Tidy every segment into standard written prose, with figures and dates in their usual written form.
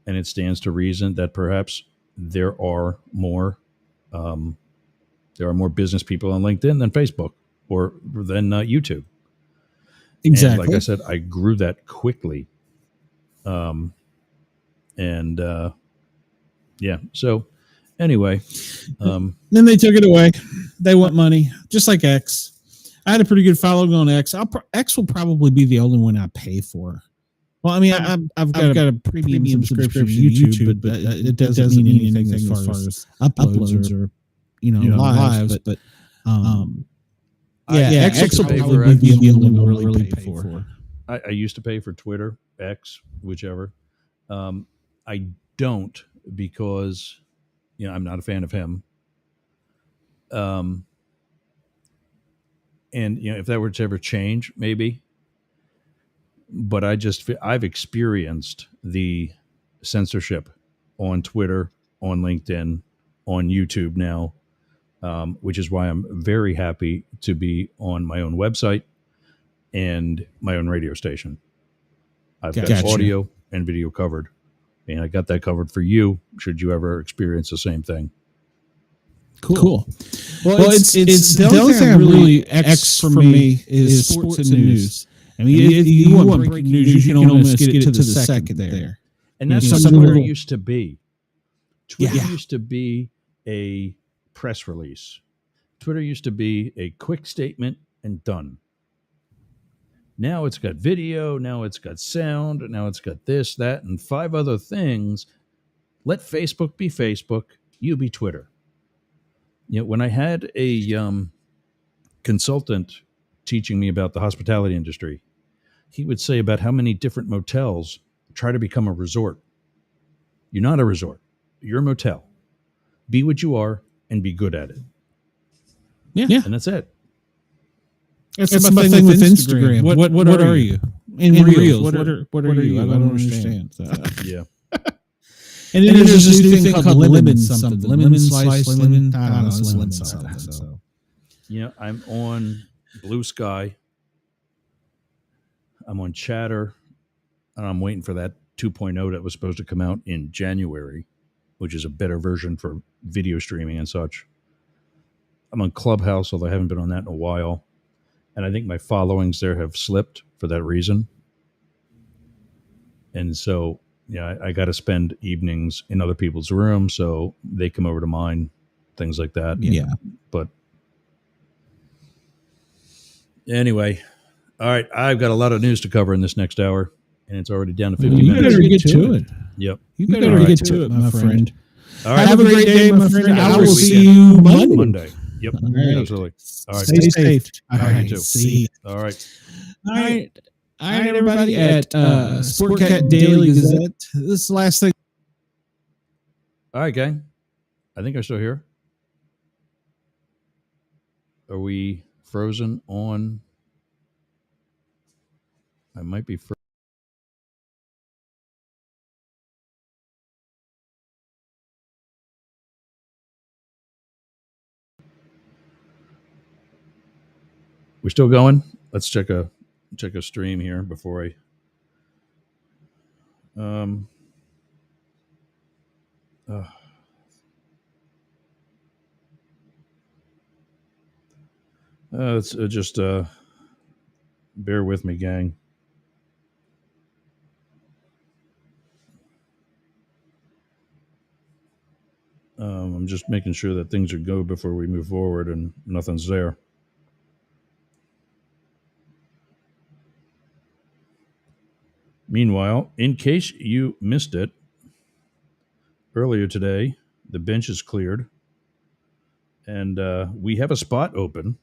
and it stands to reason that perhaps there are more business people on LinkedIn than Facebook or than YouTube. And like I Exactly. said, I grew that quickly. Um, and yeah, so anyway, Then they took it away. They want money, just like X. I had a pretty good following on X. X will probably be the only one I pay for. Well, I mean, I've got a premium subscription to YouTube, but it doesn't mean anything as far as uploads or lives. But yeah, X will probably be the only one I really pay for. I used to pay for Twitter, X, whichever. I don't because I'm not a fan of him. And if that were to ever change, maybe. But I've experienced the censorship on Twitter, on LinkedIn, on YouTube now, which is why I'm very happy to be on my own website and my own radio station. I've got audio and video covered, and I got that covered for you should you ever experience the same thing. Cool. Well, it's the only thing I really X for me is sports and news. I mean, if you want breaking news, you can almost get it to the second there. And that's what Twitter used to be. Twitter used to be a press release. Twitter used to be a quick statement and done. Now it's got video, now it's got sound, now it's got this, that, and 5 other things. Let Facebook be Facebook, you be Twitter. When I had a consultant teaching me about the hospitality industry, he would say about how many different motels try to become a resort. You're not a resort. You're a motel. Be what you are and be good at it. Yeah. And that's it. That's my thing with Instagram. What are you? In Reels, what are you? I don't understand. Yeah. And then there's this new thing called lemon something. Lemon slice, lemon. I don't know. It's lemon something. So. I'm on Blue Sky. I'm on Chatter. And I'm waiting for that 2.0 that was supposed to come out in January, which is a better version for video streaming and such. I'm on Clubhouse, although I haven't been on that in a while. And I think my followings there have slipped for that reason. And so, I got to spend evenings in other people's rooms, so they come over to mine, things like that. Yeah. But anyway, all right, I've got a lot of news to cover in this next hour, and it's already down to 50 minutes. You better get to it. Yep. You better get to it, my friend. All right. Have a great day, my friend. I will see you Monday. Yep, right. Absolutely. All right. Stay safe. All right, you too. See you. All right. All right, everybody at Sportcat Daily Gazette. This is the last thing. All right, gang. I think I'm still here. Are we frozen on? I might be frozen. We still going? Let's check a stream here before I. Let's just bear with me, gang. I'm just making sure that things are good before we move forward, and nothing's there. Meanwhile, in case you missed it, earlier today, the bench is cleared, and we have a spot open.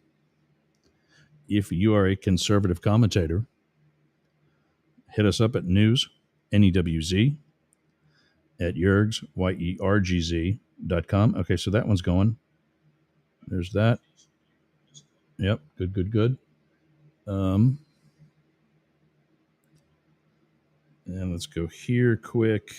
If you are a conservative commentator, hit us up at news, NEWZ, at Yergz, YERGZ.com. Okay, so that one's going. There's that. Yep, good. And let's go here quick.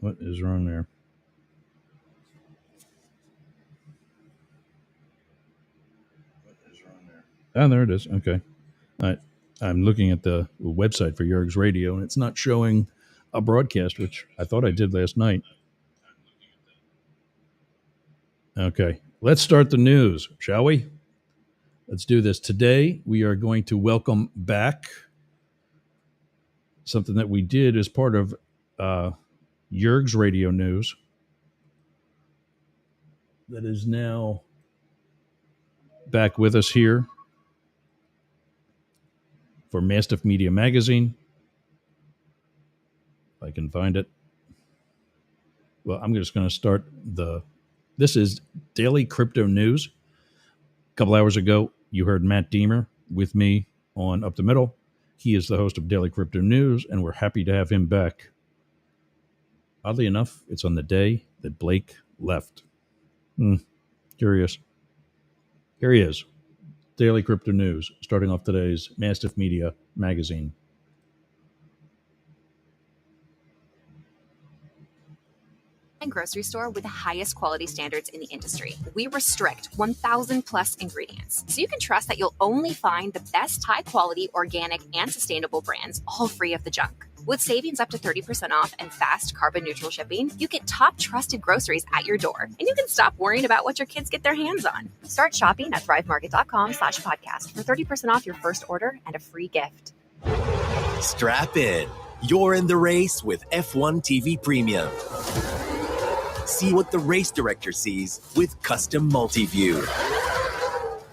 What is wrong there? Oh, there it is. Okay. I'm looking at the website for Yerg's Radio, and it's not showing a broadcast, which I thought I did last night. Okay. Let's start the news, shall we? Let's do this. Today, we are going to welcome back something that we did as part of Yerg's Radio News that is now back with us here for Mastiff Media Magazine. If I can find it. Well, I'm just going to start this is Daily Crypto News. A couple hours ago, you heard Matt Deemer with me on Up the Middle. He is the host of Daily Crypto News, and we're happy to have him back. Oddly enough, it's on the day that Blake left. Curious. Here he is. Daily Crypto News, starting off today's Mastiff Media Magazine. Grocery store with the highest quality standards in the industry. We restrict 1,000 plus ingredients, so you can trust that you'll only find the best high quality, organic, and sustainable brands, all free of the junk. With savings up to 30% off and fast carbon neutral shipping, you get top trusted groceries at your door, and you can stop worrying about what your kids get their hands on. Start shopping at thrivemarket.com/podcast for 30% off your first order and a free gift. Strap in. You're in the race with F1 TV Premium. See what the race director sees with custom multi-view.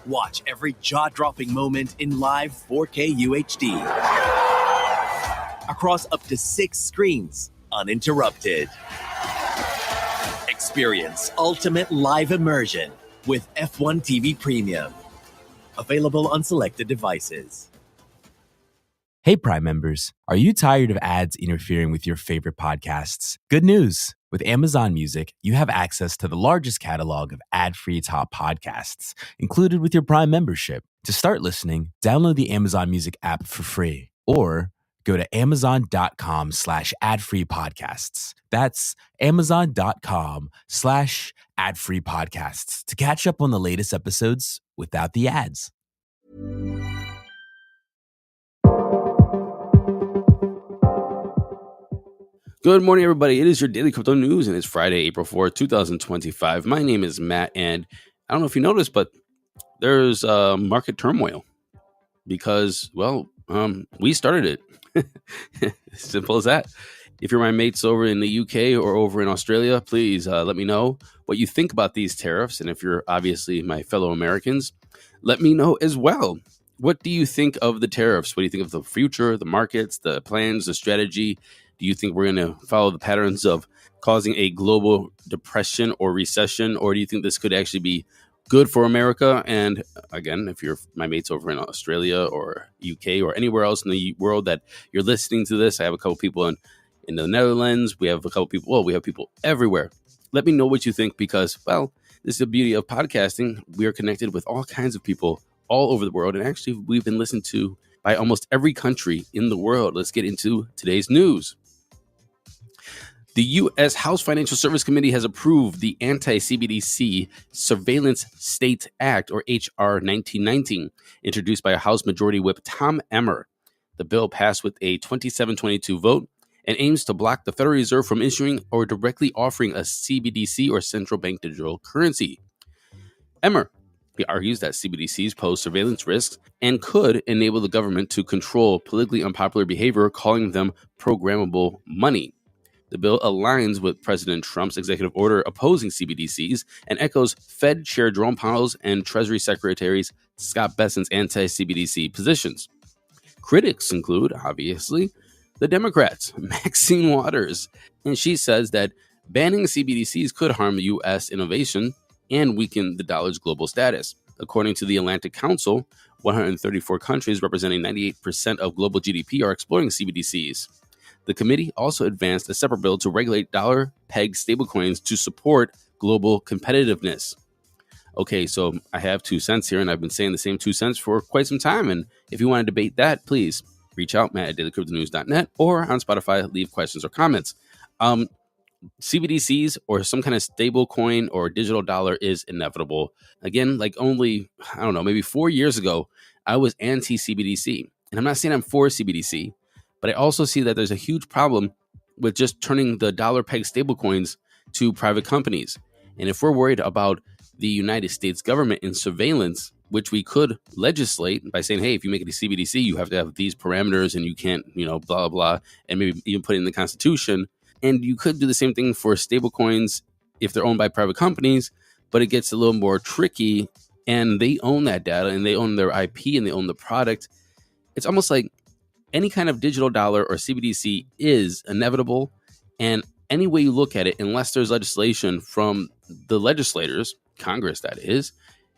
Watch every jaw-dropping moment in live 4K UHD. Across up to 6 screens, uninterrupted. Experience ultimate live immersion with F1 TV Premium. Available on selected devices. Hey, Prime members, are you tired of ads interfering with your favorite podcasts? Good news. With Amazon Music, you have access to the largest catalog of ad-free top podcasts included with your Prime membership. To start listening, download the Amazon Music app for free or go to amazon.com/ad-free podcasts. That's amazon.com/ad-free podcasts to catch up on the latest episodes without the ads. Good morning, everybody. It is your Daily Crypto News, and it's Friday, April 4th, 2025. My name is Matt, and I don't know if you noticed, but there's market turmoil because, we started it. Simple as that. If you're my mates over in the UK or over in Australia, please let me know what you think about these tariffs. And if you're obviously my fellow Americans, let me know as well. What do you think of the tariffs? What do you think of the future, the markets, the plans, the strategy? Do you think we're going to follow the patterns of causing a global depression or recession? Or do you think this could actually be good for America? And again, if you're my mates over in Australia or UK or anywhere else in the world that you're listening to this, I have a couple people in the Netherlands. We have a couple people. We have people everywhere. Let me know what you think because, this is the beauty of podcasting. We are connected with all kinds of people all over the world. And actually, we've been listened to by almost every country in the world. Let's get into today's news. The U.S. House Financial Service Committee has approved the Anti-CBDC Surveillance State Act, or H.R. 1919, introduced by House Majority Whip Tom Emmer. The bill passed with a 27-22 vote and aims to block the Federal Reserve from issuing or directly offering a CBDC or central bank digital currency. Emmer argues that CBDCs pose surveillance risks and could enable the government to control politically unpopular behavior, calling them programmable money. The bill aligns with President Trump's executive order opposing CBDCs and echoes Fed Chair Jerome Powell's and Treasury Secretary Scott Bessent's anti-CBDC positions. Critics include, obviously, the Democrats, Maxine Waters, and she says that banning CBDCs could harm U.S. innovation and weaken the dollar's global status. According to the Atlantic Council, 134 countries representing 98% of global GDP are exploring CBDCs. The committee also advanced a separate bill to regulate dollar-pegged stablecoins to support global competitiveness. Okay, so I have 2 cents here, and I've been saying the same 2 cents for quite some time. And if you want to debate that, please reach out, Matt at dailycryptonews.net, or on Spotify, leave questions or comments. CBDCs or some kind of stable coin or digital dollar is inevitable. Again, like only, maybe 4 years ago, I was anti-CBDC. And I'm not saying I'm for CBDC, but I also see that there's a huge problem with just turning the dollar peg stablecoins to private companies. And if we're worried about the United States government and surveillance, which we could legislate by saying, hey, if you make it a CBDC, you have to have these parameters and you can't, blah, blah, blah, and maybe even put it in the Constitution. And you could do the same thing for stablecoins if they're owned by private companies, but it gets a little more tricky, and they own that data and they own their IP and they own the product. It's almost like any kind of digital dollar or CBDC is inevitable. And any way you look at it, unless there's legislation from the legislators, Congress that is,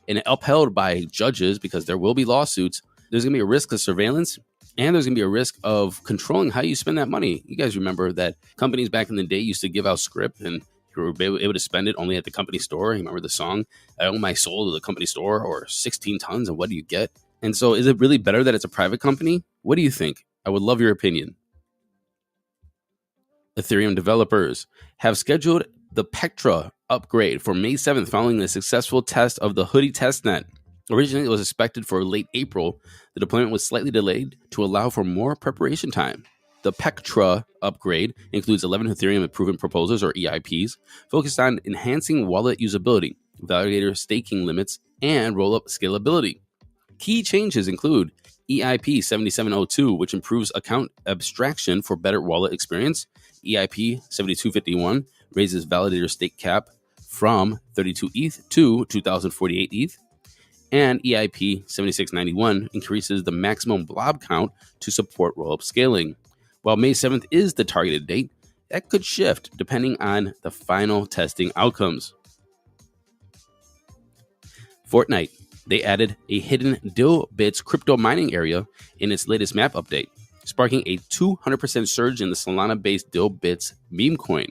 and upheld by judges, because there will be lawsuits, there's going to be a risk of surveillance, and there's going to be a risk of controlling how you spend that money. You guys remember that companies back in the day used to give out script, and you were able to spend it only at the company store. You remember the song, I owe my soul to the company store, or 16 tons, and what do you get? And so is it really better that it's a private company? What do you think? I would love your opinion. Ethereum developers have scheduled the Pectra upgrade for May 7th following the successful test of the Hoodie testnet. Originally, it was expected for late April. The deployment was slightly delayed to allow for more preparation time. The Pectra upgrade includes 11 Ethereum Improvement Proposals, or EIPs, focused on enhancing wallet usability, validator staking limits, and rollup scalability. Key changes include EIP 7702, which improves account abstraction for better wallet experience. EIP 7251 raises validator stake cap from 32 ETH to 2048 ETH. And EIP 7691 increases the maximum blob count to support rollup scaling. While May 7th is the targeted date, that could shift depending on the final testing outcomes. Fortnite. They added a hidden Dilbits crypto mining area in its latest map update, sparking a 200% surge in the Solana-based Dilbits meme coin.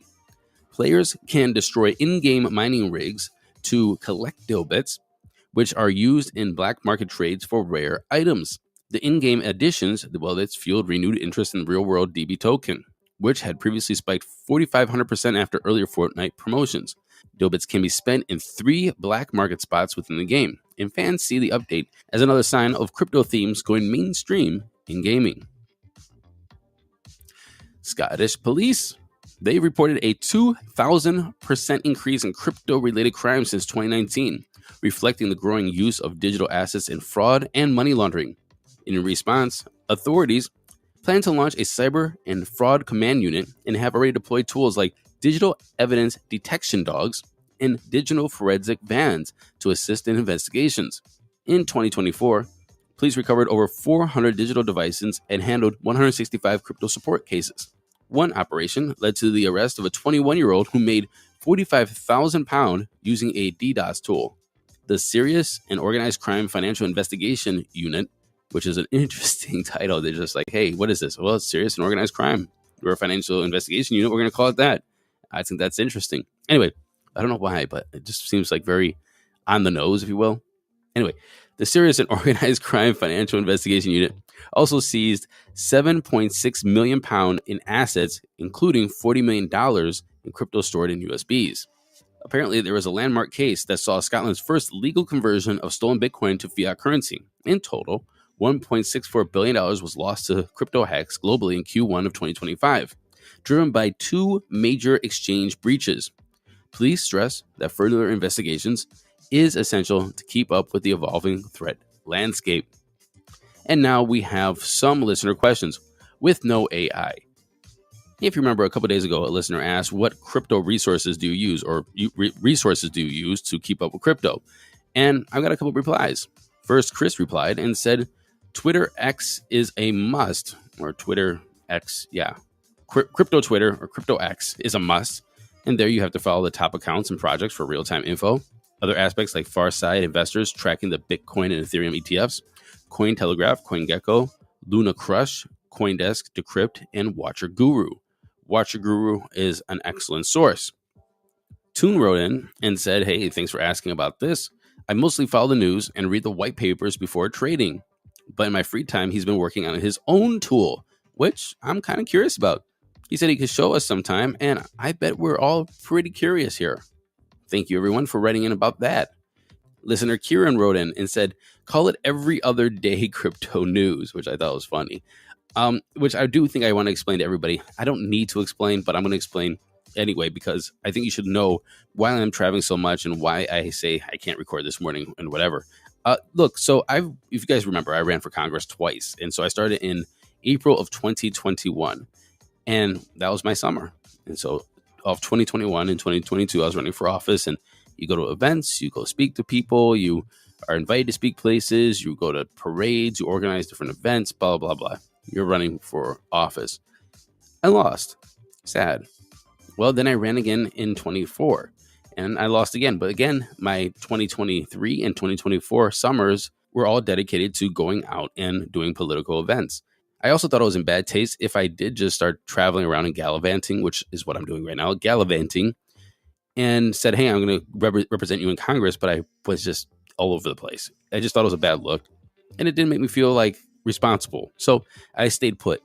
Players can destroy in-game mining rigs to collect Dilbits, which are used in black market trades for rare items. The in-game additions, it's fueled renewed interest in the real-world DB token, which had previously spiked 4,500% after earlier Fortnite promotions. Dilbits can be spent in 3 black market spots within the game, and fans see the update as another sign of crypto themes going mainstream in gaming. Scottish police. They reported a 2,000% increase in crypto-related crimes since 2019, reflecting the growing use of digital assets in fraud and money laundering. In response, authorities plan to launch a cyber and fraud command unit and have already deployed tools like digital evidence detection dogs and digital forensic vans to assist in investigations. In 2024, police recovered over 400 digital devices and handled 165 crypto support cases. One operation led to the arrest of a 21-year-old who made £45,000 using a DDoS tool. The Serious and Organized Crime Financial Investigation Unit, which is an interesting title. They're just like, hey, what is this? Well, it's Serious and Organized Crime. We're a financial investigation unit. We're going to call it that. I think that's interesting. Anyway, I don't know why, but it just seems like very on the nose, if you will. Anyway, the Serious and Organized Crime Financial Investigation Unit also seized £7.6 million in assets, including $40 million in crypto stored in USBs. Apparently, there was a landmark case that saw Scotland's first legal conversion of stolen Bitcoin to fiat currency. In total, $1.64 billion was lost to crypto hacks globally in Q1 of 2025, driven by 2 major exchange breaches. Police stress that further investigations is essential to keep up with the evolving threat landscape. And now we have some listener questions with no AI. If you remember, a couple days ago, a listener asked, what crypto resources do you use, or resources do you use to keep up with crypto? And I've got a couple of replies. First, Chris replied and said, Twitter X is a must, or Twitter X, Crypto Twitter or Crypto X is a must. And there you have to follow the top accounts and projects for real-time info. Other aspects like Farside Investors tracking the Bitcoin and Ethereum ETFs, Cointelegraph, CoinGecko, Luna Crush, CoinDesk, Decrypt, and Watcher Guru. Watcher Guru is an excellent source. Toon wrote in and said, hey, thanks for asking about this. I mostly follow the news and read the white papers before trading. But in my free time, he's been working on his own tool, which I'm kind of curious about. He said he could show us sometime, and I bet we're all pretty curious here. Thank you, everyone, for writing in about that. Listener Kieran wrote in and said, call it every other day crypto news, which I thought was funny. Which I do think I want to explain to everybody. I don't need to explain, but I'm going to explain anyway, because I think you should know why I'm traveling so much and why I say I can't record this morning and whatever. Look, so if you guys remember, I ran for Congress twice. And so I started in April of 2021, and that was my summer. And so of 2021 and 2022, I was running for office, and you go to events, you go speak to people, you are invited to speak places, you go to parades, you organize different events, blah, blah, blah. You're running for office. I lost. Sad. Well, then I ran again in 24 and I lost again. But again, my 2023 and 2024 summers were all dedicated to going out and doing political events. I also thought it was in bad taste if I did just start traveling around and gallivanting, which is what I'm doing right now, gallivanting, and said, hey, I'm going to represent you in Congress. But I was just all over the place. I just thought it was a bad look, and it didn't make me feel like responsible. So I stayed put.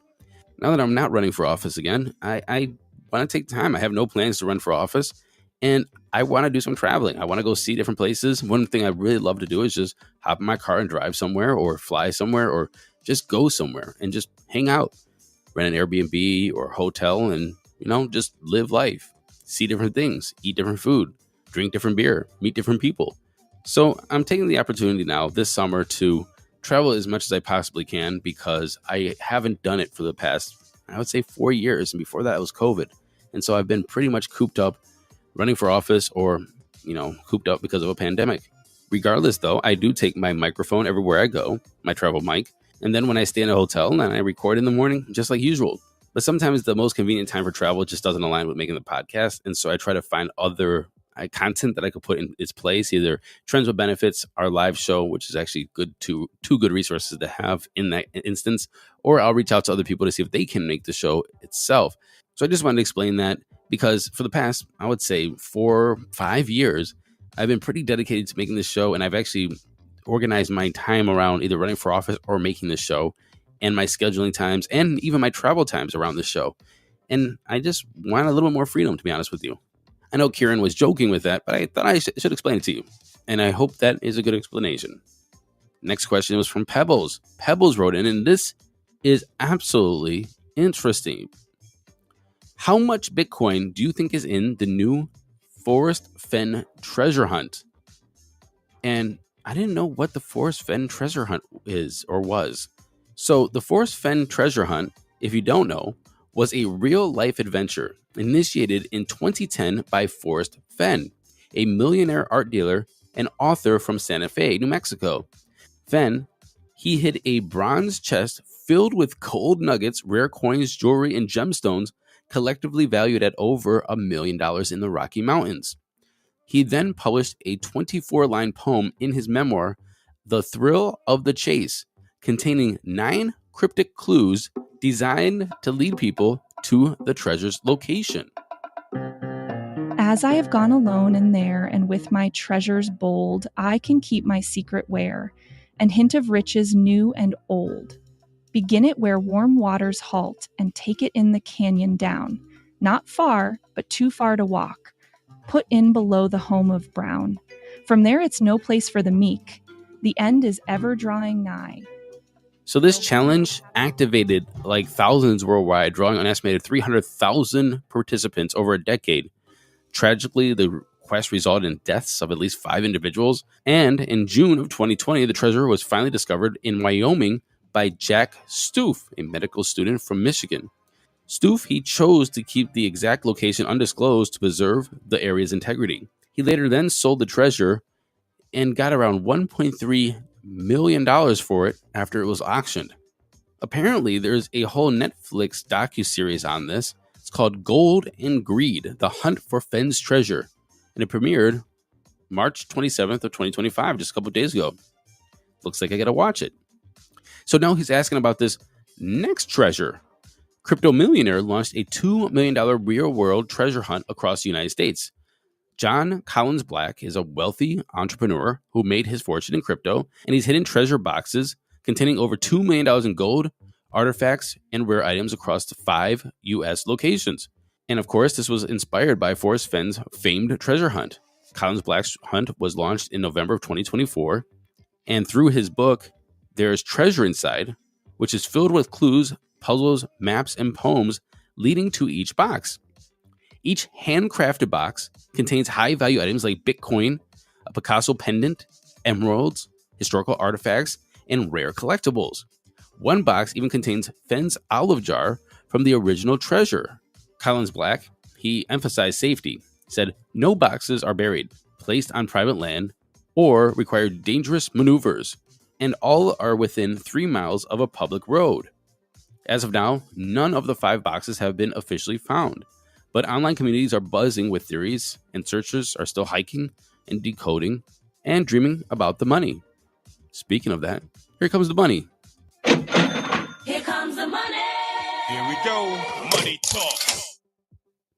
Now that I'm not running for office again, I want to take time. I have no plans to run for office, and I want to do some traveling. I want to go see different places. One thing I really love to do is just hop in my car and drive somewhere, or fly somewhere, or just go somewhere and just hang out, rent an Airbnb or hotel, and just live life, see different things, eat different food, drink different beer, meet different people. So I'm taking the opportunity now this summer to travel as much as I possibly can, because I haven't done it for the past, I would say, 4 years. And before that, it was COVID. And so I've been pretty much cooped up running for office, or, cooped up because of a pandemic. Regardless, though, I do take my microphone everywhere I go, my travel mic. And then when I stay in a hotel, then I record in the morning, just like usual. But sometimes the most convenient time for travel just doesn't align with making the podcast. And so I try to find other content that I could put in its place, either Trends with Benefits, our live show, which is actually two good resources to have in that instance, or I'll reach out to other people to see if they can make the show itself. So I just wanted to explain that, because for the past, I would say 4-5 years, I've been pretty dedicated to making this show, and I've actually organized my time around either running for office or making this show, and my scheduling times and even my travel times around this show. And I just want a little more freedom, to be honest with you. I know Kieran was joking with that, but I thought I should explain it to you. And I hope that is a good explanation. Next question was from Pebbles. Pebbles wrote in, and this is absolutely interesting. How much Bitcoin do you think is in the new Forest Fen treasure hunt? And I didn't know what the Forest Fen treasure hunt is or was. So the Forest Fen treasure hunt, if you don't know, was a real-life adventure initiated in 2010 by Forrest Fenn, a millionaire art dealer and author from Santa Fe, New Mexico. Fenn, he hid a bronze chest filled with gold nuggets, rare coins, jewelry, and gemstones, collectively valued at over $1 million in the Rocky Mountains. He then published a 24-line poem in his memoir, The Thrill of the Chase, containing 9 cryptic clues designed to lead people to the treasure's location. As I have gone alone in there, and with my treasures bold, I can keep my secret where, and hint of riches new and old. Begin it where warm waters halt, and take it in the canyon down, not far, but too far to walk. Put in below the home of Brown. From there it's no place for the meek. The end is ever drawing nigh. So this challenge activated like thousands worldwide, drawing an estimated 300,000 participants over a decade. Tragically, the quest resulted in deaths of at least 5 individuals. And in June of 2020, the treasure was finally discovered in Wyoming by Jack Stoof, a medical student from Michigan. Stoof, he chose to keep the exact location undisclosed to preserve the area's integrity. He later then sold the treasure and got around $1.3 million for it after it was auctioned. Apparently, there's a whole Netflix docuseries on this. It's called Gold and Greed, The Hunt for Fenn's Treasure. And it premiered March 27th of 2025, just a couple of days ago. Looks like I got to watch it. So now he's asking about this next treasure. Crypto Millionaire launched a $2 million real-world treasure hunt across the United States. John Collins Black is a wealthy entrepreneur who made his fortune in crypto, and he's hidden treasure boxes containing over $2 million in gold, artifacts, and rare items across 5 U.S. locations. And of course, this was inspired by Forrest Fenn's famed treasure hunt. Collins Black's hunt was launched in November of 2024. And through his book, There's Treasure Inside, which is filled with clues, puzzles, maps, and poems leading to each box. Each handcrafted box contains high-value items like Bitcoin, a Picasso pendant, emeralds, historical artifacts, and rare collectibles. One box even contains Fenn's olive jar from the original treasure. Collins Black, he emphasized safety, said no boxes are buried, placed on private land, or require dangerous maneuvers, and all are within 3 miles of a public road. As of now, none of the 5 boxes have been officially found, but online communities are buzzing with theories, and searchers are still hiking and decoding and dreaming about the money. Speaking of that, here comes the money. Here comes the money. Here we go. Money talk.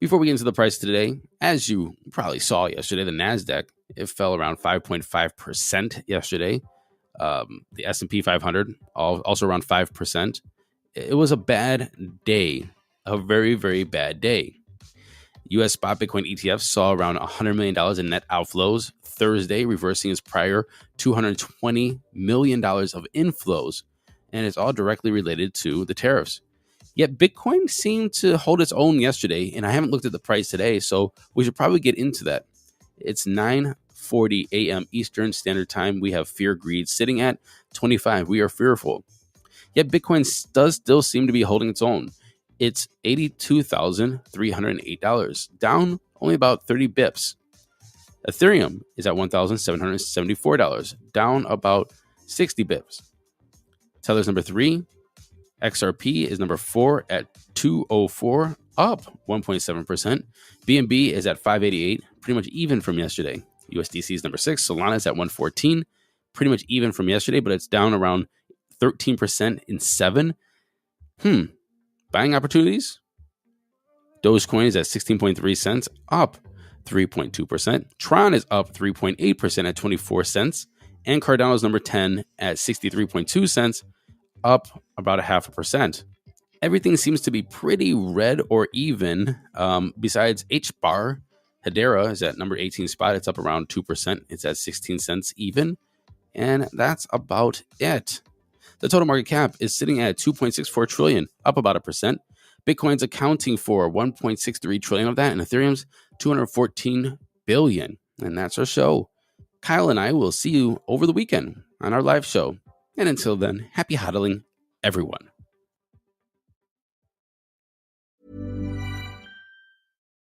Before we get into the price today, as you probably saw yesterday, the NASDAQ, it fell around 5.5% yesterday. The S&P 500, also around 5%. It was a bad day, a very, very bad day. U.S. spot Bitcoin ETFs saw around $100 million in net outflows Thursday, reversing its prior $220 million of inflows, and it's all directly related to the tariffs. Yet Bitcoin seemed to hold its own yesterday, and I haven't looked at the price today, so we should probably get into that. It's 9:40 a.m. Eastern Standard Time. We have fear greed sitting at 25. We are fearful. Yet Bitcoin does still seem to be holding its own. It's $82,308, down only about 30 bips. Ethereum is at $1,774, down about 60 bips. Tether's number 3. XRP is number 4 at 204, up 1.7%. BNB is at 588, pretty much even from yesterday. USDC is number 6. Solana is at 114, pretty much even from yesterday, but it's down around 13% in 7. Buying opportunities? Dogecoin is at 16.3 cents, up 3.2%. Tron is up 3.8% at 24 cents. And Cardano is number 10 at 63.2 cents, up about 0.5%. Everything seems to be pretty red or even. Besides HBAR, Hedera is at number 18 spot. It's up around 2%. It's at 16 cents even. And that's about it. The total market cap is sitting at 2.64 trillion, up about 1%. Bitcoin's accounting for 1.63 trillion of that, and Ethereum's 214 billion. And that's our show. Kyle and I will see you over the weekend on our live show. And until then, happy hodling, everyone.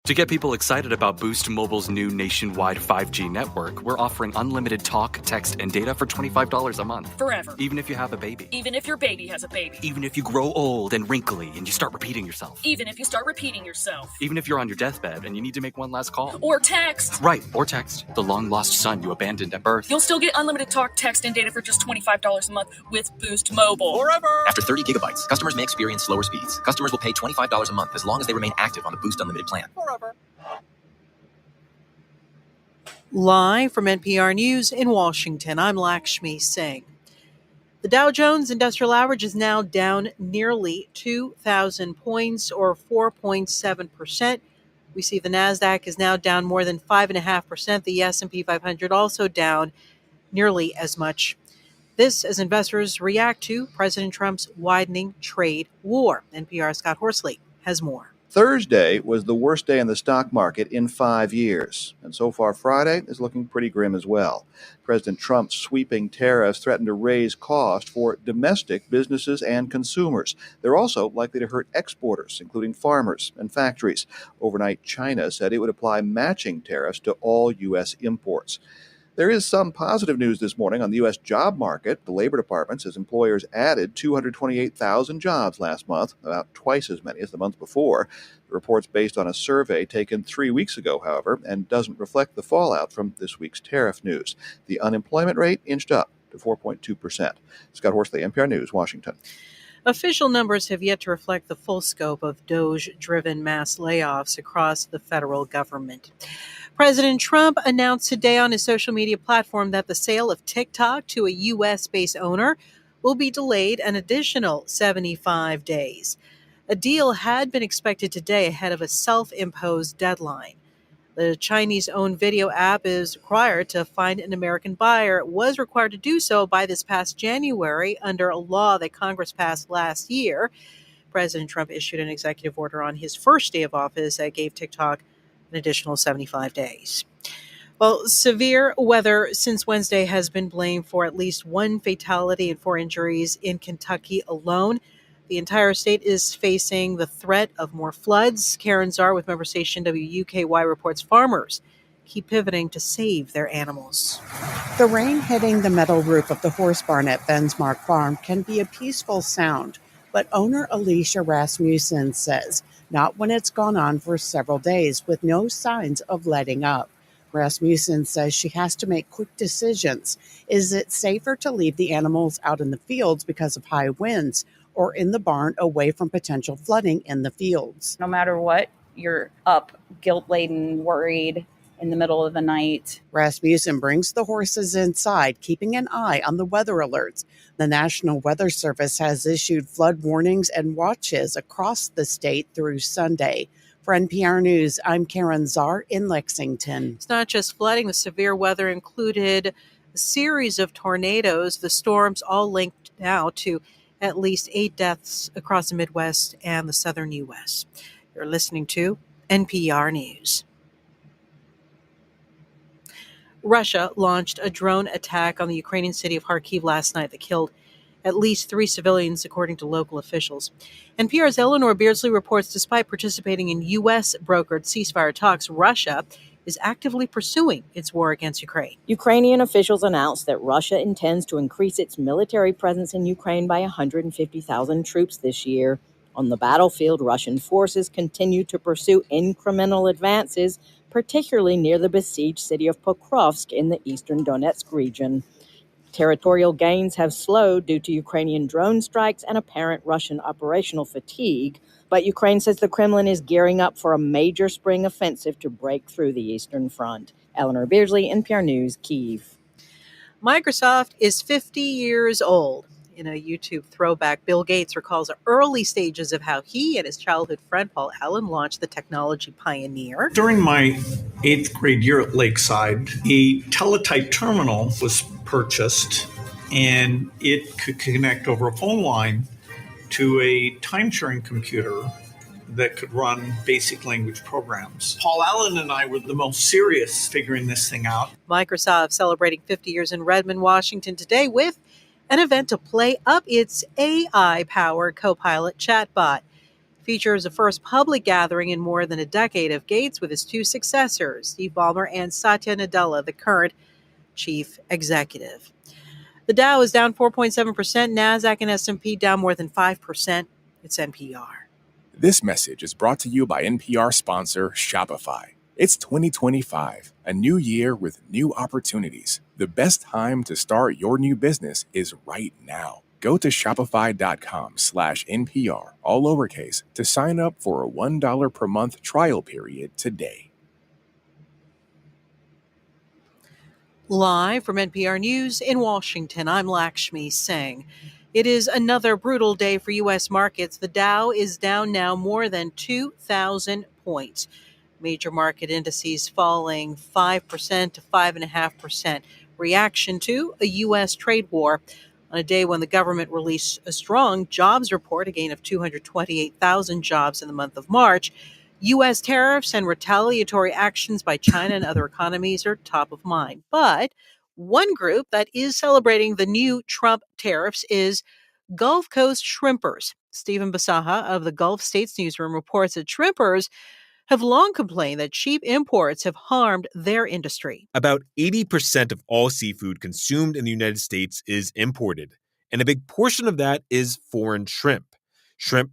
To get people excited about Boost Mobile's new nationwide 5G network, we're offering unlimited talk, text, and data for $25 a month. Forever. Even if you have a baby. Even if your baby has a baby. Even if you grow old and wrinkly and you start repeating yourself. Even if you start repeating yourself. Even if you're on your deathbed and you need to make one last call. Or text. Right, or text. The long-lost son you abandoned at birth. You'll still get unlimited talk, text, and data for just $25 a month with Boost Mobile. Forever! After 30 gigabytes, customers may experience slower speeds. Customers will pay $25 a month as long as they remain active on the Boost Unlimited plan. Forever. Live from NPR News in Washington, I'm Lakshmi Singh. The Dow Jones Industrial Average is now down nearly 2,000 points, or 4.7%. We see the NASDAQ is now down more than 5.5%. The S&P 500 also down nearly as much. This as investors react to President Trump's widening trade war. NPR's Scott Horsley has more. Thursday was the worst day in the stock market in 5 years, and so far Friday is looking pretty grim as well. President Trump's sweeping tariffs threaten to raise costs for domestic businesses and consumers. They're also likely to hurt exporters, including farmers and factories. Overnight, China said it would apply matching tariffs to all U.S. imports. There is some positive news this morning on the U.S. job market. The Labor Department says employers added 228,000 jobs last month, about twice as many as the month before. The report's based on a survey taken 3 weeks ago, however, and doesn't reflect the fallout from this week's tariff news. The unemployment rate inched up to 4.2%. Scott Horsley, NPR News, Washington. Official numbers have yet to reflect the full scope of DOGE-driven mass layoffs across the federal government. President Trump announced today on his social media platform that the sale of TikTok to a U.S.-based owner will be delayed an additional 75 days. A deal had been expected today ahead of a self-imposed deadline. The Chinese-owned video app is required to find an American buyer. It was required to do so by this past January under a law that Congress passed last year. President Trump issued an executive order on his first day of office that gave TikTok an additional 75 days. Well, severe weather since Wednesday has been blamed for at least one fatality and 4 injuries in Kentucky alone. The entire state is facing the threat of more floods. Karen Czar with member station WUKY reports farmers keep pivoting to save their animals. The rain hitting the metal roof of the horse barn at Bensmark Farm can be a peaceful sound, but owner Alicia Rasmussen says not when it's gone on for several days with no signs of letting up. Rasmussen says she has to make quick decisions. Is it safer to leave the animals out in the fields because of high winds or in the barn away from potential flooding in the fields? No matter what, you're up, guilt-laden, worried in the middle of the night. Rasmussen brings the horses inside, keeping an eye on the weather alerts. The National Weather Service has issued flood warnings and watches across the state through Sunday. For NPR News, I'm Karen Czar in Lexington. It's not just flooding. The severe weather included a series of tornadoes. The storms all linked now to at least 8 deaths across the Midwest and the southern U.S. You're listening to NPR News. Russia launched a drone attack on the Ukrainian city of Kharkiv last night that killed at least 3 civilians, according to local officials. NPR's Eleanor Beardsley reports despite participating in U.S.-brokered ceasefire talks, Russia is actively pursuing its war against Ukraine. Ukrainian officials announced that Russia intends to increase its military presence in Ukraine by 150,000 troops this year. On the battlefield, Russian forces continue to pursue incremental advances, particularly near the besieged city of Pokrovsk in the eastern Donetsk region. Territorial gains have slowed due to Ukrainian drone strikes and apparent Russian operational fatigue, but Ukraine says the Kremlin is gearing up for a major spring offensive to break through the Eastern Front. Eleanor Beardsley, NPR News, Kyiv. Microsoft is 50 years old. In a YouTube throwback, Bill Gates recalls the early stages of how he and his childhood friend Paul Allen launched the technology pioneer. During my 8th grade year at Lakeside, a teletype terminal was purchased, and it could connect over a phone line to a time-sharing computer that could run basic language programs. Paul Allen and I were the most serious figuring this thing out. Microsoft celebrating 50 years in Redmond, Washington today with an event to play up its AI-powered Copilot chatbot. Features the first public gathering in more than a decade of Gates with his 2 successors, Steve Ballmer and Satya Nadella, the current chief executive. The Dow is down 4.7%, NASDAQ and S&P down more than 5%. It's NPR. This message is brought to you by NPR sponsor Shopify. It's 2025, a new year with new opportunities. The best time to start your new business is right now. Go to shopify.com/NPR, all lowercase, to sign up for a $1 per month trial period today. Live from NPR News in Washington, I'm Lakshmi Singh. It is another brutal day for U.S. markets. The Dow is down now more than 2,000 points. Major market indices falling 5% to 5.5%. Reaction to a U.S. trade war on a day when the government released a strong jobs report, a gain of 228,000 jobs in the month of March. U.S. tariffs and retaliatory actions by China and other economies are top of mind. But one group that is celebrating the new Trump tariffs is Gulf Coast shrimpers. Stephen Basaha of the Gulf States Newsroom reports that shrimpers have long complained that cheap imports have harmed their industry. About 80% of all seafood consumed in the United States is imported, and a big portion of that is foreign shrimp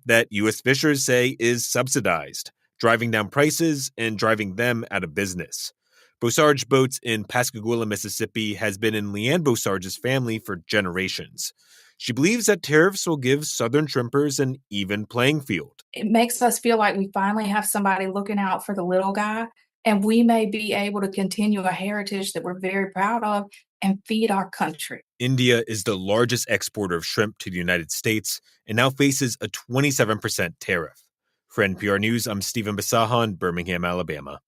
that U.S. fishers say is subsidized, driving down prices and driving them out of business. Bosarge Boats in Pascagoula, Mississippi has been in Leanne Bosarge's family for generations. She believes that tariffs will give Southern shrimpers an even playing field. It makes us feel like we finally have somebody looking out for the little guy, and we may be able to continue a heritage that we're very proud of and feed our country. India is the largest exporter of shrimp to the United States and now faces a 27% tariff. For NPR News, I'm Stephen Basaha in Birmingham, Alabama.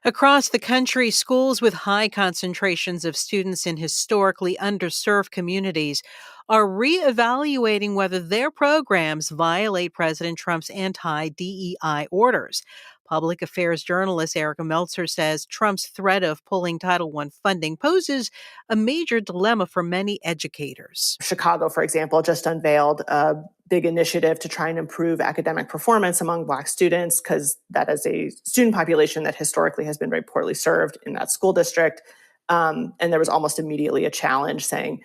Across the country, schools with high concentrations of students in historically underserved communities are reevaluating whether their programs violate President Trump's anti-DEI orders. Public affairs journalist Erica Meltzer says Trump's threat of pulling Title I funding poses a major dilemma for many educators. Chicago, for example, just unveiled a big initiative to try and improve academic performance among Black students, because that is a student population that historically has been very poorly served in that school district. And there was almost immediately a challenge saying,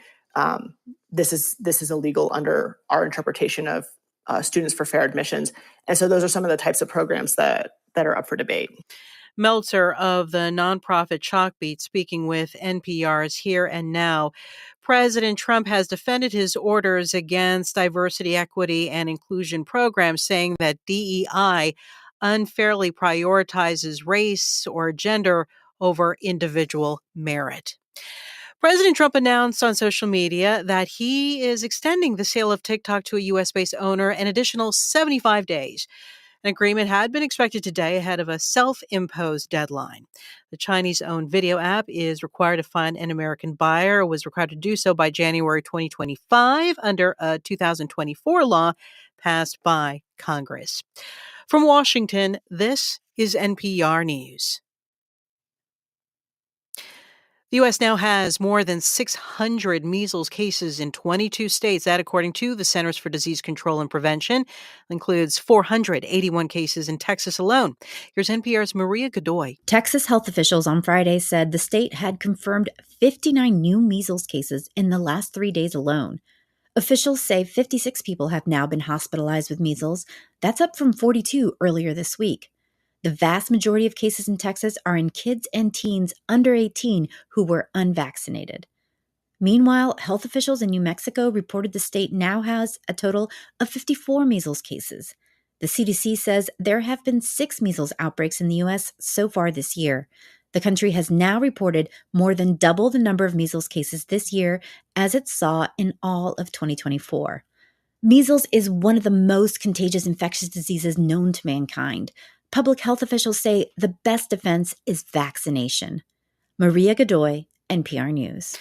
this is illegal under our interpretation of Students for Fair Admissions. And so those are some of the types of programs that are up for debate. Meltzer of the nonprofit Chalkbeat speaking with NPR's Here and Now. President Trump has defended his orders against diversity, equity, and inclusion programs, saying that DEI unfairly prioritizes race or gender over individual merit. President Trump announced on social media that he is extending the sale of TikTok to a U.S.-based owner an additional 75 days. An agreement had been expected today ahead of a self-imposed deadline. The Chinese-owned video app is required to find an American buyer, was required to do so by January 2025 under a 2024 law passed by Congress. From Washington, this is NPR News. The U.S. now has more than 600 measles cases in 22 states. That, according to the Centers for Disease Control and Prevention, includes 481 cases in Texas alone. Here's NPR's Maria Godoy. Texas health officials on Friday said the state had confirmed 59 new measles cases in the last 3 days alone. Officials say 56 people have now been hospitalized with measles. That's up from 42 earlier this week. The vast majority of cases in Texas are in kids and teens under 18 who were unvaccinated. Meanwhile, health officials in New Mexico reported the state now has a total of 54 measles cases. The CDC says there have been 6 measles outbreaks in the U.S. so far this year. The country has now reported more than double the number of measles cases this year as it saw in all of 2024. Measles is one of the most contagious infectious diseases known to mankind. Public health officials say the best defense is vaccination. Maria Godoy, NPR News.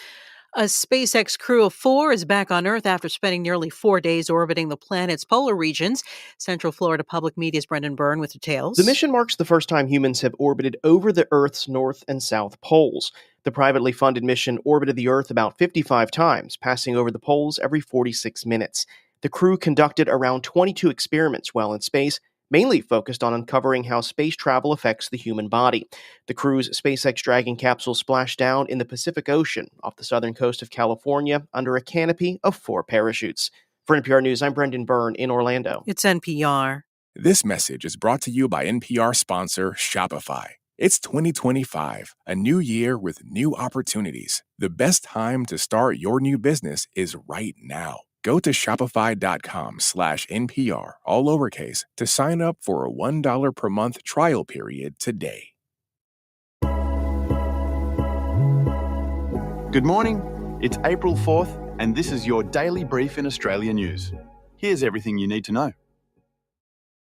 A SpaceX crew of 4 is back on Earth after spending nearly 4 days orbiting the planet's polar regions. Central Florida Public Media's Brendan Byrne with details. The mission marks the first time humans have orbited over the Earth's north and south poles. The privately funded mission orbited the Earth about 55 times, passing over the poles every 46 minutes. The crew conducted around 22 experiments while in space, mainly focused on uncovering how space travel affects the human body. The crew's SpaceX Dragon capsule splashed down in the Pacific Ocean off the southern coast of California under a canopy of 4 parachutes. For NPR News, I'm Brendan Byrne in Orlando. It's NPR. This message is brought to you by NPR sponsor Shopify. It's 2025, a new year with new opportunities. The best time to start your new business is right now. Go to shopify.com/NPR, all lowercase, to sign up for a $1 per month trial period today. Good morning. It's April 4th, and this is your daily brief in Australia news. Here's everything you need to know.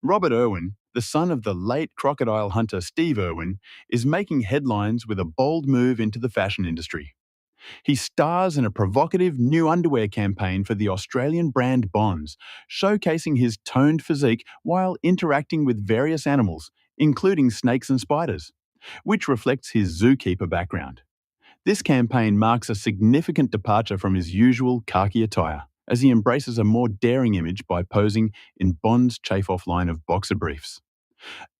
Robert Irwin, the son of the late crocodile hunter Steve Irwin, is making headlines with a bold move into the fashion industry. He stars in a provocative new underwear campaign for the Australian brand Bonds, showcasing his toned physique while interacting with various animals, including snakes and spiders, which reflects his zookeeper background. This campaign marks a significant departure from his usual khaki attire, as he embraces a more daring image by posing in Bond's chafe-off line of boxer briefs.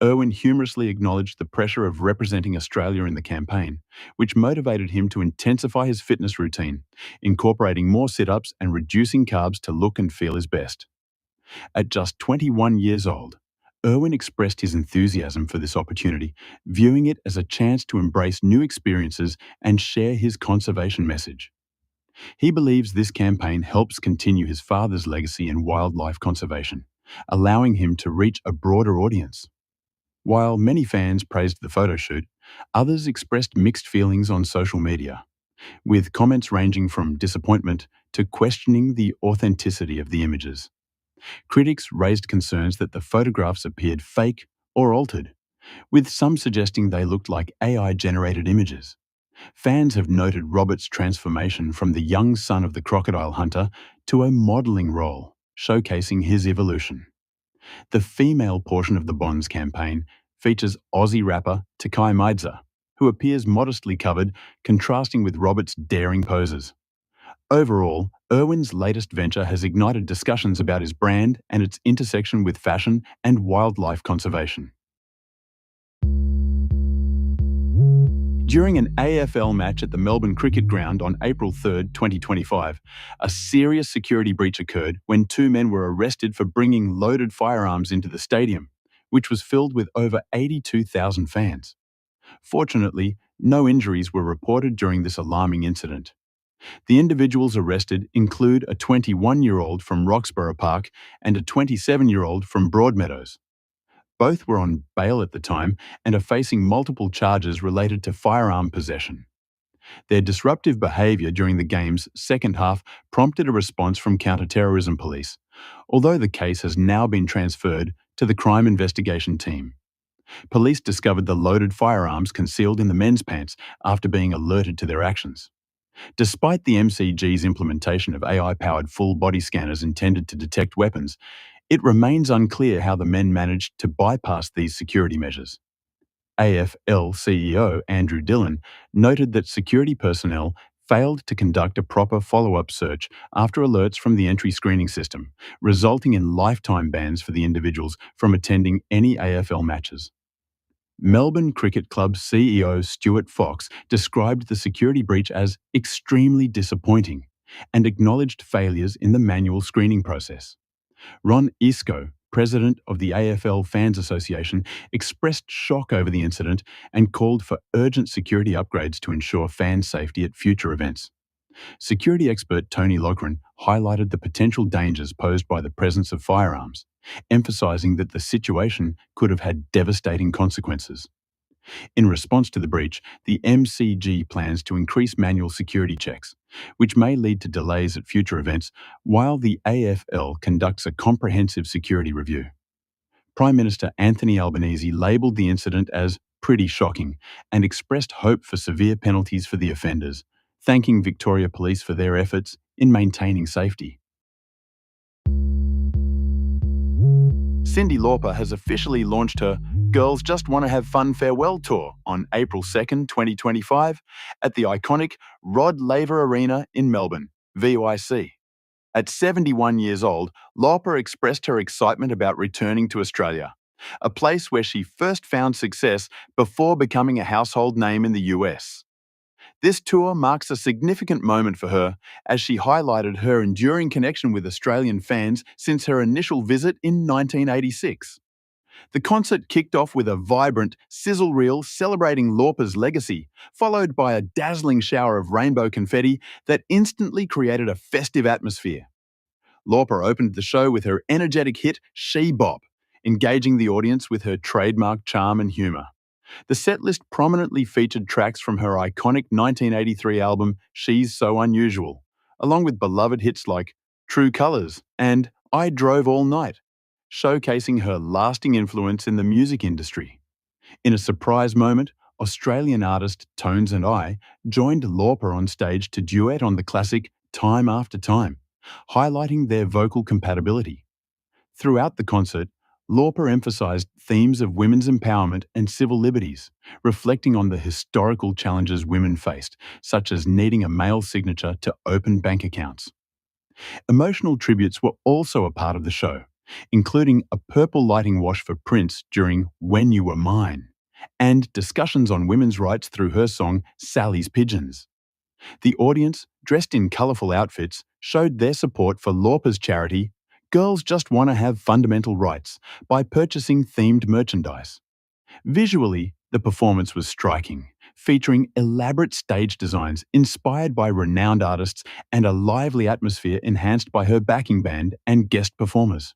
Irwin humorously acknowledged the pressure of representing Australia in the campaign, which motivated him to intensify his fitness routine, incorporating more sit-ups and reducing carbs to look and feel his best. At just 21 years old, Irwin expressed his enthusiasm for this opportunity, viewing it as a chance to embrace new experiences and share his conservation message. He believes this campaign helps continue his father's legacy in wildlife conservation, allowing him to reach a broader audience. While many fans praised the photo shoot, others expressed mixed feelings on social media, with comments ranging from disappointment to questioning the authenticity of the images. Critics raised concerns that the photographs appeared fake or altered, with some suggesting they looked like AI-generated images. Fans have noted Robert's transformation from the young son of the crocodile hunter to a modelling role, showcasing his evolution. The female portion of the Bonds campaign features Aussie rapper Takai Maidza, who appears modestly covered, contrasting with Robert's daring poses. Overall, Irwin's latest venture has ignited discussions about his brand and its intersection with fashion and wildlife conservation. During an AFL match at the Melbourne Cricket Ground on April 3, 2025, a serious security breach occurred when two men were arrested for bringing loaded firearms into the stadium, which was filled with over 82,000 fans. Fortunately, no injuries were reported during this alarming incident. The individuals arrested include a 21-year-old from Roxburgh Park and a 27-year-old from Broadmeadows. Both were on bail at the time and are facing multiple charges related to firearm possession. Their disruptive behaviour during the game's second half prompted a response from counter-terrorism police, although the case has now been transferred to the crime investigation team. Police discovered the loaded firearms concealed in the men's pants after being alerted to their actions. Despite the MCG's implementation of AI-powered full body scanners intended to detect weapons, it remains unclear how the men managed to bypass these security measures. AFL CEO Andrew Dillon noted that security personnel failed to conduct a proper follow-up search after alerts from the entry screening system, resulting in lifetime bans for the individuals from attending any AFL matches. Melbourne Cricket Club CEO Stuart Fox described the security breach as extremely disappointing and acknowledged failures in the manual screening process. Ron Isco, president of the AFL Fans Association, expressed shock over the incident and called for urgent security upgrades to ensure fan safety at future events. Security expert Tony Loughran highlighted the potential dangers posed by the presence of firearms, emphasising that the situation could have had devastating consequences. In response to the breach, the MCG plans to increase manual security checks, which may lead to delays at future events, while the AFL conducts a comprehensive security review. Prime Minister Anthony Albanese labelled the incident as pretty shocking and expressed hope for severe penalties for the offenders, thanking Victoria Police for their efforts in maintaining safety. Cyndi Lauper has officially launched her Girls Just Want to Have Fun Farewell Tour on April 2nd, 2025 at the iconic Rod Laver Arena in Melbourne, VOIC. At 71 years old, Lauper expressed her excitement about returning to Australia, a place where she first found success before becoming a household name in the US. This tour marks a significant moment for her as she highlighted her enduring connection with Australian fans since her initial visit in 1986. The concert kicked off with a vibrant sizzle reel celebrating Lauper's legacy, followed by a dazzling shower of rainbow confetti that instantly created a festive atmosphere. Lauper opened the show with her energetic hit She Bop, engaging the audience with her trademark charm and humour. The setlist prominently featured tracks from her iconic 1983 album She's So Unusual, along with beloved hits like True Colours and I Drove All Night, showcasing her lasting influence in the music industry. In a surprise moment, Australian artist Tones and I joined Lauper on stage to duet on the classic Time After Time, highlighting their vocal compatibility. Throughout the concert, Lauper emphasised themes of women's empowerment and civil liberties, reflecting on the historical challenges women faced, such as needing a male signature to open bank accounts. Emotional tributes were also a part of the show, including a purple lighting wash for Prince during When You Were Mine, and discussions on women's rights through her song Sally's Pigeons. The audience, dressed in colourful outfits, showed their support for Lauper's charity Girls Just Want to Have Fundamental Rights by purchasing themed merchandise. Visually, the performance was striking, featuring elaborate stage designs inspired by renowned artists and a lively atmosphere enhanced by her backing band and guest performers.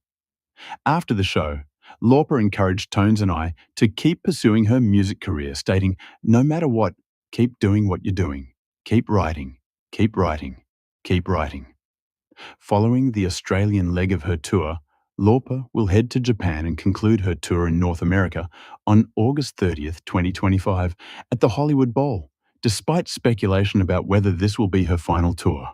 After the show, Lauper encouraged Tones and I to keep pursuing her music career, stating, "No matter what, keep doing what you're doing. Keep writing, keep writing, keep writing." Following the Australian leg of her tour, Lauper will head to Japan and conclude her tour in North America on August 30th, 2025, at the Hollywood Bowl, despite speculation about whether this will be her final tour.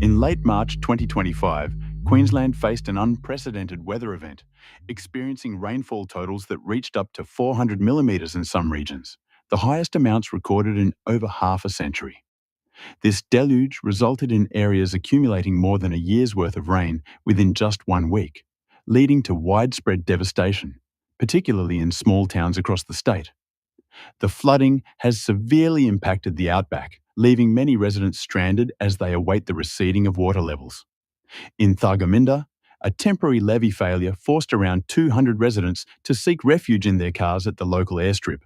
In late March 2025, Queensland faced an unprecedented weather event, experiencing rainfall totals that reached up to 400 millimetres in some regions, the highest amounts recorded in over half a century. This deluge resulted in areas accumulating more than a year's worth of rain within just 1 week, leading to widespread devastation, particularly in small towns across the state. The flooding has severely impacted the outback, leaving many residents stranded as they await the receding of water levels. In Thargomindah, a temporary levee failure forced around 200 residents to seek refuge in their cars at the local airstrip,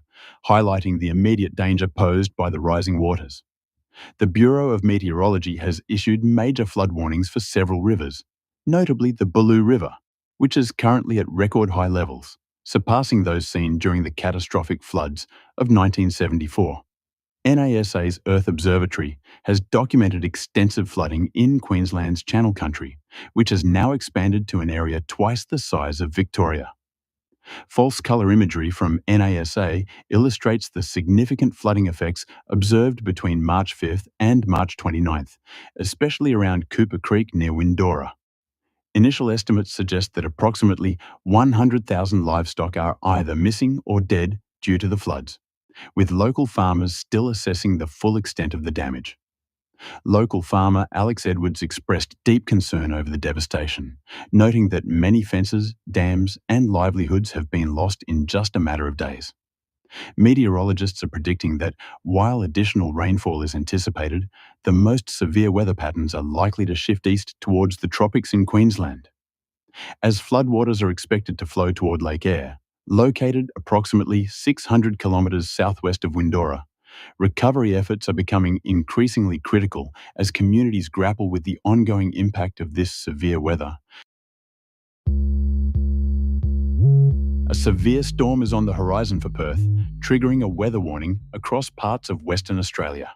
highlighting the immediate danger posed by the rising waters. The Bureau of Meteorology has issued major flood warnings for several rivers, notably the Bulu River, which is currently at record high levels, surpassing those seen during the catastrophic floods of 1974. NASA's Earth Observatory has documented extensive flooding in Queensland's Channel Country, which has now expanded to an area twice the size of Victoria. False colour imagery from NASA illustrates the significant flooding effects observed between March 5th and March 29th, especially around Cooper Creek near Windora. Initial estimates suggest that approximately 100,000 livestock are either missing or dead due to the floods, with local farmers still assessing the full extent of the damage. Local farmer Alex Edwards expressed deep concern over the devastation, noting that many fences, dams, and livelihoods have been lost in just a matter of days. Meteorologists are predicting that while additional rainfall is anticipated, the most severe weather patterns are likely to shift east towards the tropics in Queensland. As floodwaters are expected to flow toward Lake Eyre, located approximately 600 kilometres southwest of Windora, recovery efforts are becoming increasingly critical as communities grapple with the ongoing impact of this severe weather. A severe storm is on the horizon for Perth, triggering a weather warning across parts of Western Australia.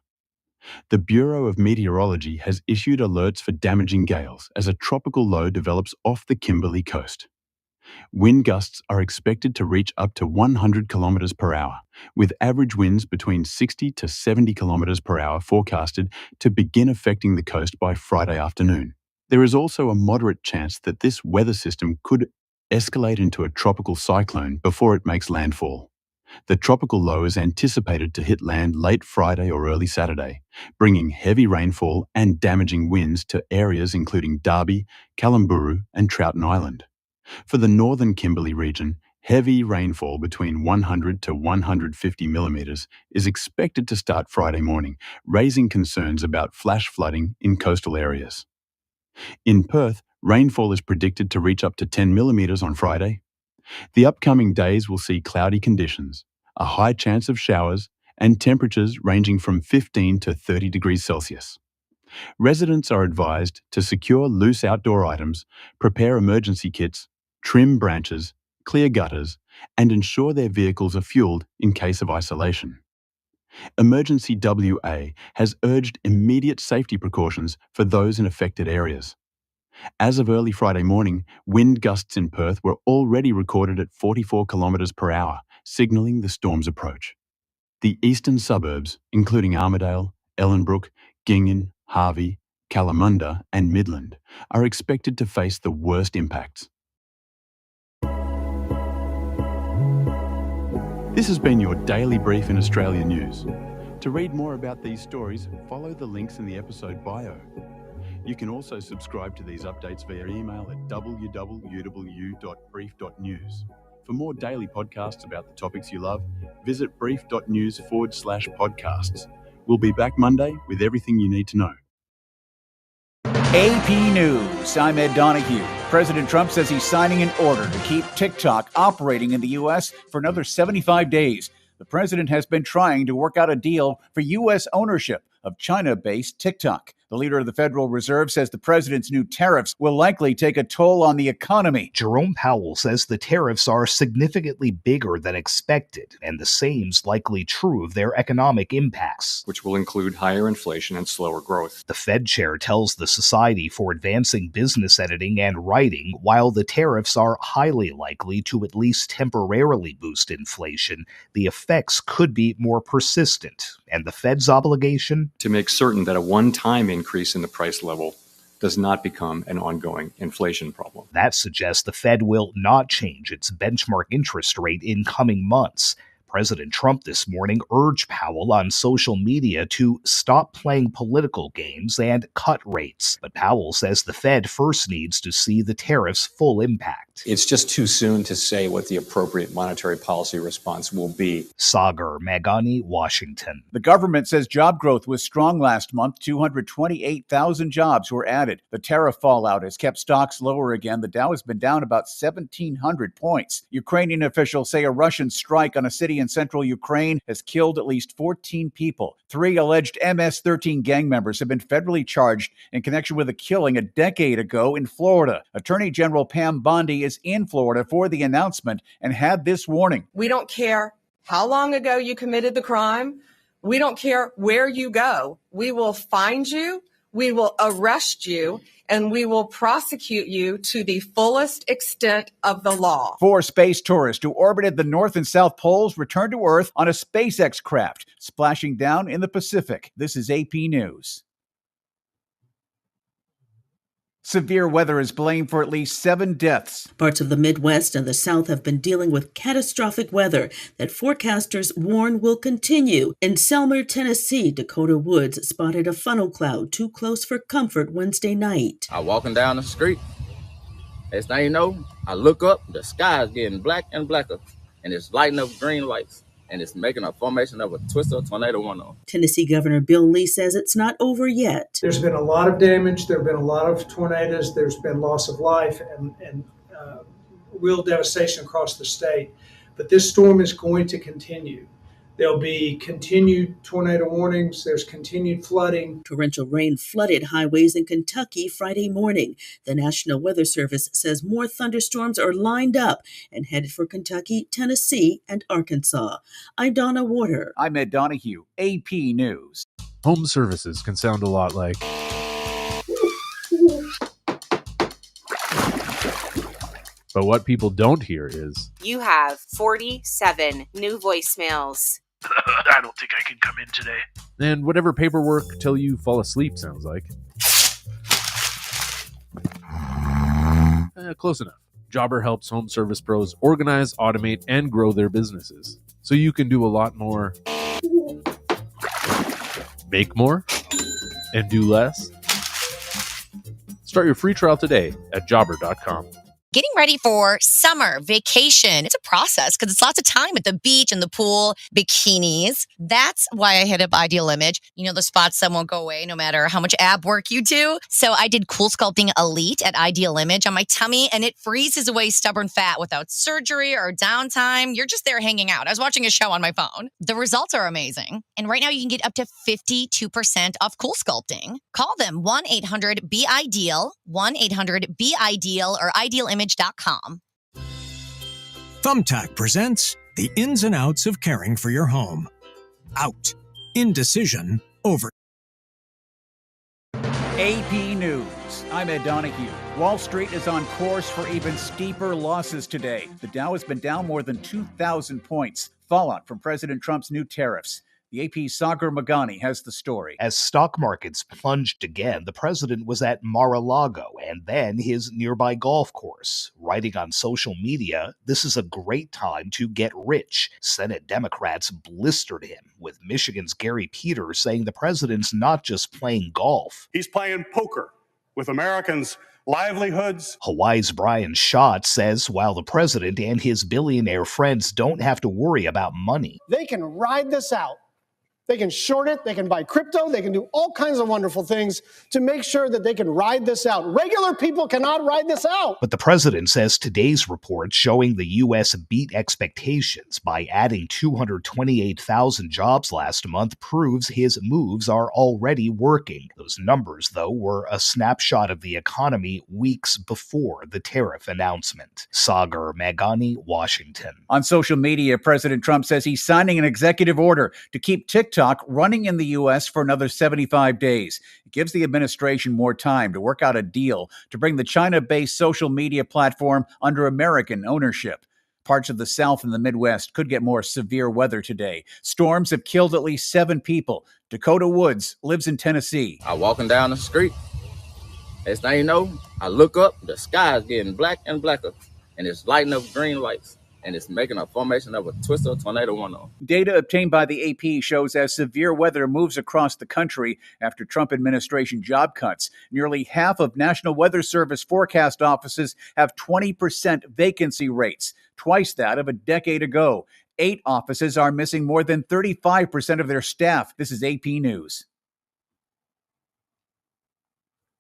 The Bureau of Meteorology has issued alerts for damaging gales as a tropical low develops off the Kimberley coast. Wind gusts are expected to reach up to 100 kilometres per hour, with average winds between 60 to 70 kilometres per hour forecasted to begin affecting the coast by Friday afternoon. There is also a moderate chance that this weather system could escalate into a tropical cyclone before it makes landfall. The tropical low is anticipated to hit land late Friday or early Saturday, bringing heavy rainfall and damaging winds to areas including Derby, Kalamburu, and Troughton Island. For the northern Kimberley region, heavy rainfall between 100 to 150 millimetres is expected to start Friday morning, raising concerns about flash flooding in coastal areas. In Perth, rainfall is predicted to reach up to 10 millimetres on Friday. The upcoming days will see cloudy conditions, a high chance of showers, and temperatures ranging from 15 to 30 degrees Celsius. Residents are advised to secure loose outdoor items, prepare emergency kits, trim branches, clear gutters, and ensure their vehicles are fueled in case of isolation. Emergency WA has urged immediate safety precautions for those in affected areas. As of early Friday morning, wind gusts in Perth were already recorded at 44 kilometres per hour, signalling the storm's approach. The eastern suburbs, including Armidale, Ellenbrook, Gingin, Harvey, Kalamunda, and Midland, are expected to face the worst impacts. This has been your daily brief in Australian news. To read more about these stories, follow the links in the episode bio. You can also subscribe to these updates via email at www.brief.news. For more daily podcasts about the topics you love, visit brief.news/podcasts. We'll be back Monday with everything you need to know. AP News. I'm Ed Donahue. President Trump says he's signing an order to keep TikTok operating in the U.S. for another 75 days. The president has been trying to work out a deal for U.S. ownership of China-based TikTok. The leader of the Federal Reserve says the president's new tariffs will likely take a toll on the economy. Jerome Powell says the tariffs are significantly bigger than expected, and the same's likely true of their economic impacts, which will include higher inflation and slower growth. The Fed chair tells the Society for Advancing Business Editing and Writing while the tariffs are highly likely to at least temporarily boost inflation, the effects could be more persistent. And the Fed's obligation? To make certain that a one-time increase in the price level does not become an ongoing inflation problem. That suggests the Fed will not change its benchmark interest rate in coming months. President Trump this morning urged Powell on social media to stop playing political games and cut rates. But Powell says the Fed first needs to see the tariffs' full impact. It's just too soon to say what the appropriate monetary policy response will be. Sagar Meghani, Washington. The government says job growth was strong last month. 228,000 jobs were added. The tariff fallout has kept stocks lower again. The Dow has been down about 1,700 points. Ukrainian officials say a Russian strike on a city in central Ukraine has killed at least 14 people. 3 alleged MS-13 gang members have been federally charged in connection with a killing a decade ago in Florida. Attorney General Pam Bondi is in Florida for the announcement and had this warning. We don't care how long ago you committed the crime. We don't care where you go. We will find you, we will arrest you, and we will prosecute you to the fullest extent of the law. 4 space tourists who orbited the North and South Poles returned to Earth on a SpaceX craft, splashing down in the Pacific. This is AP News. Severe weather is blamed for at least 7 deaths. Parts of the Midwest and the South have been dealing with catastrophic weather that forecasters warn will continue. In Selmer, Tennessee, Dakota Woods spotted a funnel cloud too close for comfort Wednesday night. I walking down the street. Next thing you know, I look up, the sky is getting black and blacker, and it's lighting up green lights. And it's making a formation of a twister tornado warning. Tennessee Governor Bill Lee says it's not over yet. There's been a lot of damage. There have been a lot of tornadoes. There's been loss of life and real devastation across the state. But this storm is going to continue. There'll be continued tornado warnings. There's continued flooding. Torrential rain flooded highways in Kentucky Friday morning. The National Weather Service says more thunderstorms are lined up and headed for Kentucky, Tennessee, and Arkansas. I'm Donna Warder. I'm Ed Donahue, AP News. Home services can sound a lot like... But what people don't hear is... You have 47 new voicemails. I don't think I can come in today. And whatever paperwork till you fall asleep sounds like. Close enough. Jobber helps home service pros organize, automate, and grow their businesses. So you can do a lot more. Make more. And do less. Start your free trial today at jobber.com. Getting ready for summer vacation. It's a process because it's lots of time at the beach and the pool, bikinis. That's why I hit up Ideal Image. You know, the spots that won't go away no matter how much ab work you do. So I did Cool Sculpting Elite at Ideal Image on my tummy, and it freezes away stubborn fat without surgery or downtime. You're just there hanging out. I was watching a show on my phone. The results are amazing. And right now you can get up to 52% off Cool Sculpting. Call them 1-800-BE-IDEAL, 1-800-BE-IDEAL, or idealimage.com. Thumbtack presents the ins and outs of caring for your home. Out. Indecision. Over. AP News. I'm Ed Donahue. Wall Street is on course for even steeper losses today. The Dow has been down more than 2,000 points. Fallout from President Trump's new tariffs. The AP's Sagar Meghani has the story. As stock markets plunged again, the president was at Mar-a-Lago and then his nearby golf course. Writing on social media, this is a great time to get rich. Senate Democrats blistered him, with Michigan's Gary Peters saying the president's not just playing golf. He's playing poker with Americans' livelihoods. Hawaii's Brian Schott says while the president and his billionaire friends don't have to worry about money, they can ride this out They can short it, they can buy crypto, they can do all kinds of wonderful things to make sure that they can ride this out. Regular people cannot ride this out. But the president says today's report showing the U.S. beat expectations by adding 228,000 jobs last month proves his moves are already working. Those numbers, though, were a snapshot of the economy weeks before the tariff announcement. Sagar Meghani, Washington. On social media, President Trump says he's signing an executive order to keep TikTok running in the U.S. for another 75 days. It gives the administration more time to work out a deal to bring the China-based social media platform under American ownership. Parts of the South and the Midwest could get more severe weather today. Storms have killed at least 7 people. Dakota Woods lives in Tennessee. I walking down the street. Next thing you know, I look up, the sky is getting black and blacker, and it's lighting up green lights. And it's making a formation of a twister tornado warning. Data obtained by the AP shows as severe weather moves across the country after Trump administration job cuts, nearly half of National Weather Service forecast offices have 20% vacancy rates, twice that of a decade ago. 8 offices are missing more than 35% of their staff. This is AP News.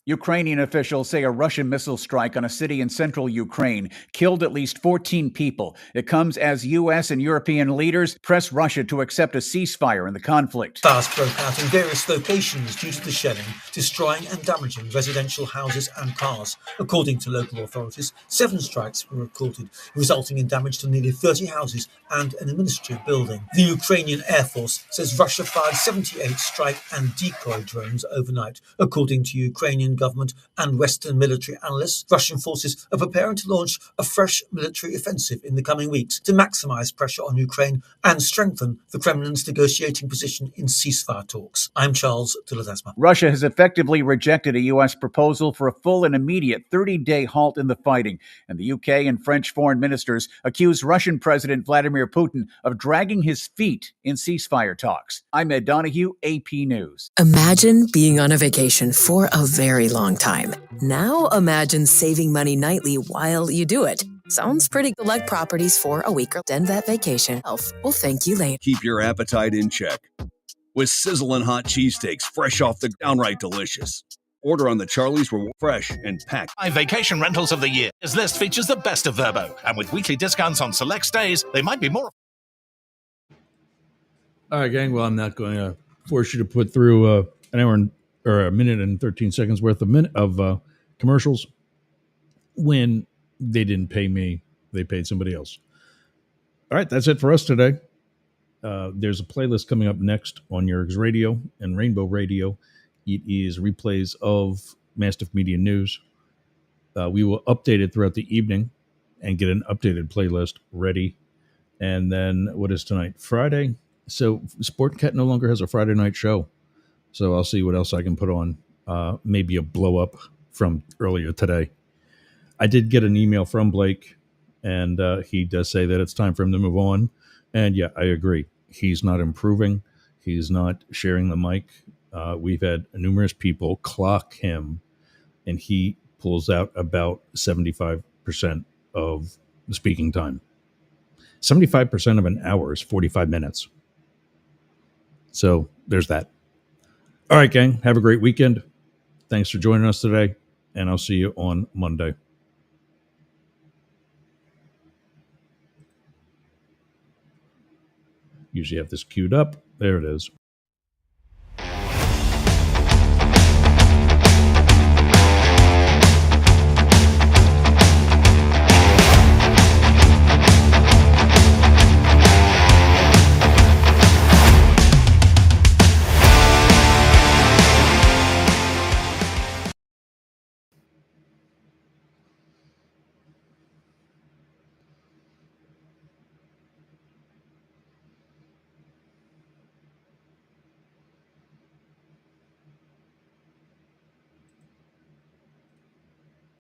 Ukrainian officials say a Russian missile strike on a city in central Ukraine killed at least 14 people. It comes as U.S. and European leaders press Russia to accept a ceasefire in the conflict. Fires broke out in various locations due to the shelling, destroying and damaging residential houses and cars. According to local authorities, 7 strikes were recorded, resulting in damage to nearly 30 houses and an administrative building. The Ukrainian Air Force says Russia fired 78 strike and decoy drones overnight. According to Ukrainian government and Western military analysts, Russian forces are preparing to launch a fresh military offensive in the coming weeks to maximize pressure on Ukraine and strengthen the Kremlin's negotiating position in ceasefire talks. I'm Charles de Ledesma. Russia has effectively rejected a U.S. proposal for a full and immediate 30-day halt in the fighting, and the UK and French foreign ministers accuse Russian President Vladimir Putin of dragging his feet in ceasefire talks. I'm Ed Donahue, AP News. Imagine being on a vacation for a very long time. Now imagine saving money nightly while you do it. Sounds pretty good. Like properties for a week or end that vacation. Elf will thank you later. Keep your appetite in check with sizzling hot cheesesteaks fresh off the downright delicious. Order on the Charlie's Reward fresh and packed. Vacation rentals of the year. This list features the best of Verbo, and with weekly discounts on select stays, they might be more. All right, gang. Well, I'm not going to force you to put through an hour or a minute and 13 seconds worth of commercials when they didn't pay me. They paid somebody else. All right, that's it for us today. There's a playlist coming up next on Yerg's Radio and Rainbow Radio. It is replays of Mastiff Media News. We will update it throughout the evening and get an updated playlist ready. And then what is tonight? Friday. So Sportcat no longer has a Friday night show. So I'll see what else I can put on. Maybe a blow up from earlier today. I did get an email from Blake, and he does say that it's time for him to move on. And yeah, I agree. He's not improving. He's not sharing the mic. We've had numerous people clock him, and he pulls out about 75% of the speaking time. 75% of an hour is 45 minutes. So there's that. All right, gang. Have a great weekend. Thanks for joining us today, and I'll see you on Monday. Usually have this queued up. There it is.